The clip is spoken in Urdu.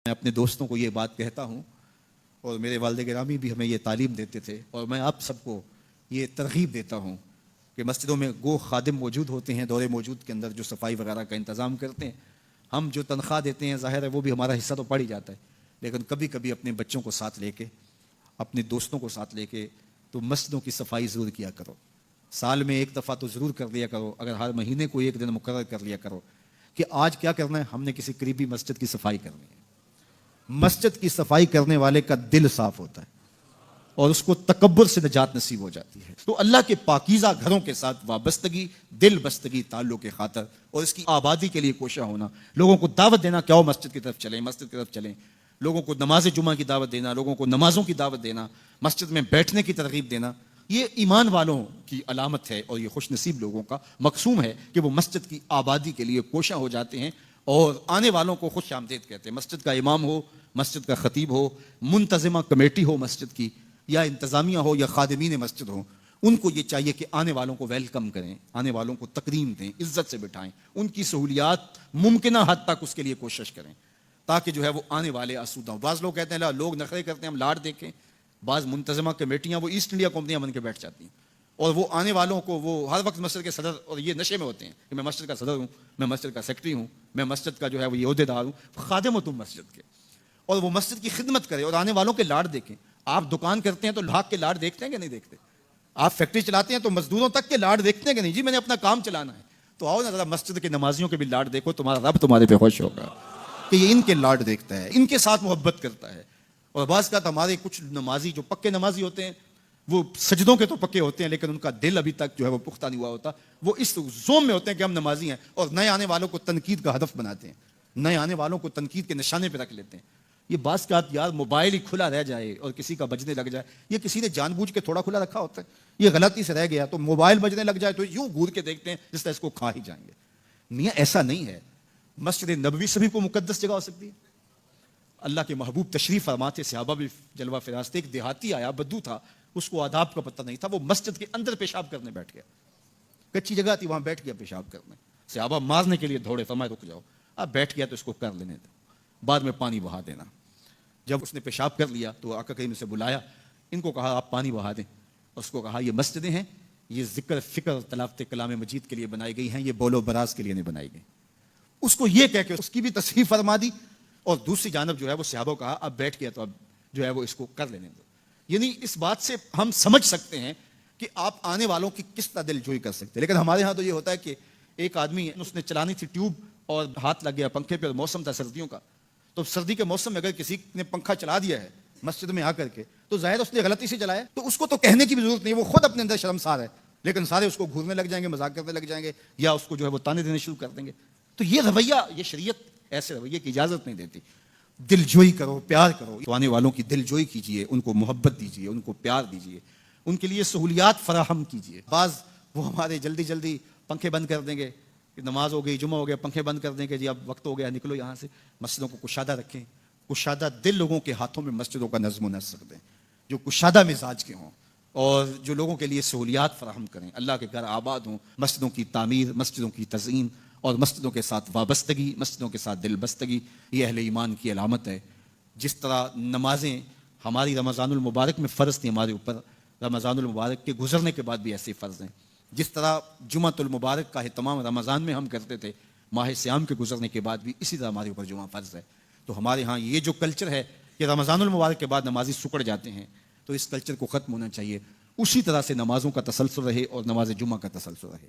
میں اپنے دوستوں کو یہ بات کہتا ہوں اور میرے والد گرامی بھی ہمیں یہ تعلیم دیتے تھے، اور میں آپ سب کو یہ ترغیب دیتا ہوں کہ مسجدوں میں گو خادم موجود ہوتے ہیں دورے موجود کے اندر جو صفائی وغیرہ کا انتظام کرتے ہیں. ہم جو تنخواہ دیتے ہیں ظاہر ہے وہ بھی ہمارا حصہ تو پڑ ہی جاتا ہے، لیکن کبھی کبھی اپنے بچوں کو ساتھ لے کے، اپنے دوستوں کو ساتھ لے کے تو مسجدوں کی صفائی ضرور کیا کرو. سال میں ایک دفعہ تو ضرور کر لیا کرو، اگر ہر مہینے کو ایک دن مقرر کر لیا کرو کہ آج کیا کرنا ہے، ہم نے کسی قریبی مسجد کی صفائی کرنی ہے. مسجد کی صفائی کرنے والے کا دل صاف ہوتا ہے اور اس کو تکبر سے نجات نصیب ہو جاتی ہے. تو اللہ کے پاکیزہ گھروں کے ساتھ وابستگی، دل بستگی، تعلق کی خاطر اور اس کی آبادی کے لیے کوشاں ہونا، لوگوں کو دعوت دینا کہ آؤ مسجد کی طرف چلیں، مسجد کی طرف چلیں، لوگوں کو نماز جمعہ کی دعوت دینا، لوگوں کو نمازوں کی دعوت دینا، مسجد میں بیٹھنے کی ترغیب دینا، یہ ایمان والوں کی علامت ہے اور یہ خوش نصیب لوگوں کا مقصوم ہے کہ وہ مسجد کی آبادی کے لیے کوشاں ہو جاتے ہیں اور آنے والوں کو خوش آمدید کہتے ہیں. مسجد کا امام ہو، مسجد کا خطیب ہو، منتظمہ کمیٹی ہو مسجد کی، یا انتظامیہ ہو، یا خادمین مسجد ہو، ان کو یہ چاہیے کہ آنے والوں کو ویلکم کریں، آنے والوں کو تکریم دیں، عزت سے بٹھائیں، ان کی سہولیات ممکنہ حد تک اس کے لیے کوشش کریں تاکہ جو ہے وہ آنے والے آسودہ ہوں. بعض لوگ کہتے ہیں لوگ نخرے کرتے ہیں ہم لاڈ دیکھیں. بعض منتظمہ کمیٹیاں وہ ایسٹ انڈیا کمپنیاں بن کے بیٹھ جاتی ہیں اور وہ آنے والوں کو وہ ہر وقت مسجد کے صدر، اور یہ نشے میں ہوتے ہیں کہ میں مسجد کا صدر ہوں، میں مسجد کا سیکرٹری ہوں، میں مسجد کا جو ہے وہ یہ عہدیدار ہوں. خادم ہو تم مسجد کے، اور وہ مسجد کی خدمت کرے اور آنے والوں کے لاڈ دیکھیں. آپ دکان کرتے ہیں تو بھاگ کے لاڈ دیکھتے ہیں کہ نہیں دیکھتے؟ آپ فیکٹری چلاتے ہیں تو مزدوروں تک کے لاڈ دیکھتے ہیں کہ نہیں؟ جی میں نے اپنا کام چلانا ہے. تو آؤ نا ذرا مسجد کے نمازیوں کے بھی لاڈ دیکھو، تمہارا رب تمہارے پہ خوش ہوگا کہ یہ ان کے لاڈ دیکھتا ہے، ان کے ساتھ محبت کرتا ہے. اور بعض کا ہمارے کچھ نمازی جو پکے نمازی ہوتے ہیں وہ سجدوں کے تو پکے ہوتے ہیں لیکن ان کا دل ابھی تک جو ہے وہ پختہ نہیں ہوا ہوتا. وہ اس زوم میں ہوتے ہیں کہ ہم نمازی ہیں اور نئے آنے والوں کو تنقید کا ہدف بناتے ہیں، نئے آنے والوں کو تنقید کے نشانے پہ رکھ لیتے ہیں. یہ بعض کا یار موبائل ہی کھلا رہ جائے اور کسی کا بجنے لگ جائے، یہ کسی نے جان بوجھ کے تھوڑا کھلا رکھا ہوتا ہے، یہ غلطی سے رہ گیا تو موبائل بجنے لگ جائے تو یوں گور کے دیکھتے ہیں جس طرح اس کو کھا ہی جائیں گے. میاں ایسا نہیں ہے. مسجد نبوی سبھی کو مقدس جگہ ہو سکتی ہے. اللہ کے محبوب تشریف فرماتے، صحابہ بھی جلوہ فراستے. ایک دیہاتی آیا، بدو تھا، اس کو آداب کا پتہ نہیں تھا، وہ مسجد کے اندر پیشاب کرنے بیٹھ گیا. کچی جگہ تھی وہاں بیٹھ گیا پیشاب کرنے. صحابہ مارنے کے لیے دوڑے، فرمایا رک جاؤ. اب بیٹھ گیا تو اس کو کر لینے دو، بعد میں پانی بہا دینا. جب اس نے پیشاب کر لیا تو آقا کریم سے بلایا، ان کو کہا آپ پانی بہا دیں. اس کو کہا یہ مسجدیں ہیں، یہ ذکر فکر تلاوت کلام مجید کے لیے بنائی گئی ہیں، یہ بول و براز کے لیے نہیں بنائی گئی. اس کو یہ کہہ کے اس کی بھی تصحیح فرما دی اور دوسری جانب جو ہے وہ صحابہ کو کہا اب بیٹھ گیا تو اب جو ہے وہ اس کو کر لینے دو. یعنی اس بات سے ہم سمجھ سکتے ہیں کہ آپ آنے والوں کی کس طرح دل جوئی کر سکتے ہیں. لیکن ہمارے ہاں تو یہ ہوتا ہے کہ ایک آدمی اس نے چلانی تھی ٹیوب اور ہاتھ لگ گیا پنکھے پہ اور موسم تھا سردیوں کا، تو سردی کے موسم میں اگر کسی نے پنکھا چلا دیا ہے مسجد میں آ کر کے تو ظاہر اس نے غلطی سے چلایا، تو اس کو تو کہنے کی بھی ضرورت نہیں، وہ خود اپنے اندر شرمسار ہے، لیکن سارے اس کو گھورنے لگ جائیں گے، مذاق کرنے لگ جائیں گے یا اس کو جو ہے وہ تانے دینے شروع کر دیں گے. تو یہ رویہ، یہ شریعت ایسے رویے کی اجازت نہیں دیتی. دل جوئی کرو، پیار کرو، تو آنے والوں کی دل جوئی کیجئے، ان کو محبت دیجئے، ان کو پیار دیجئے، ان کے لیے سہولیات فراہم کیجئے. بعض وہ ہمارے جلدی جلدی پنکھے بند کر دیں گے کہ نماز ہو گئی، جمعہ ہو گیا، پنکھے بند کر دیں گے، جی اب وقت ہو گیا نکلو یہاں سے. مسجدوں کو کشادہ رکھیں، کشادہ دل لوگوں کے ہاتھوں میں مسجدوں کا نظم و نسق دیں جو کشادہ مزاج کے ہوں اور جو لوگوں کے لیے سہولیات فراہم کریں. اللہ کے گھر آباد ہوں، مسجدوں کی تعمیر، مسجدوں کی تزئین اور مسجدوں کے ساتھ وابستگی، مسجدوں کے ساتھ دل بستگی، یہ اہل ایمان کی علامت ہے. جس طرح نمازیں ہماری رمضان المبارک میں فرض تھیں ہمارے اوپر، رمضان المبارک کے گزرنے کے بعد بھی ایسے فرض ہیں. جس طرح جمعۃ المبارک کا اہتمام رمضان میں ہم کرتے تھے، ماہ صیام کے گزرنے کے بعد بھی اسی طرح ہمارے اوپر جمعہ فرض ہے. تو ہمارے ہاں یہ جو کلچر ہے کہ رمضان المبارک کے بعد نمازی سکڑ جاتے ہیں، تو اس کلچر کو ختم ہونا چاہیے. اسی طرح سے نمازوں کا تسلسل رہے اور نماز جمعہ کا تسلسل رہے.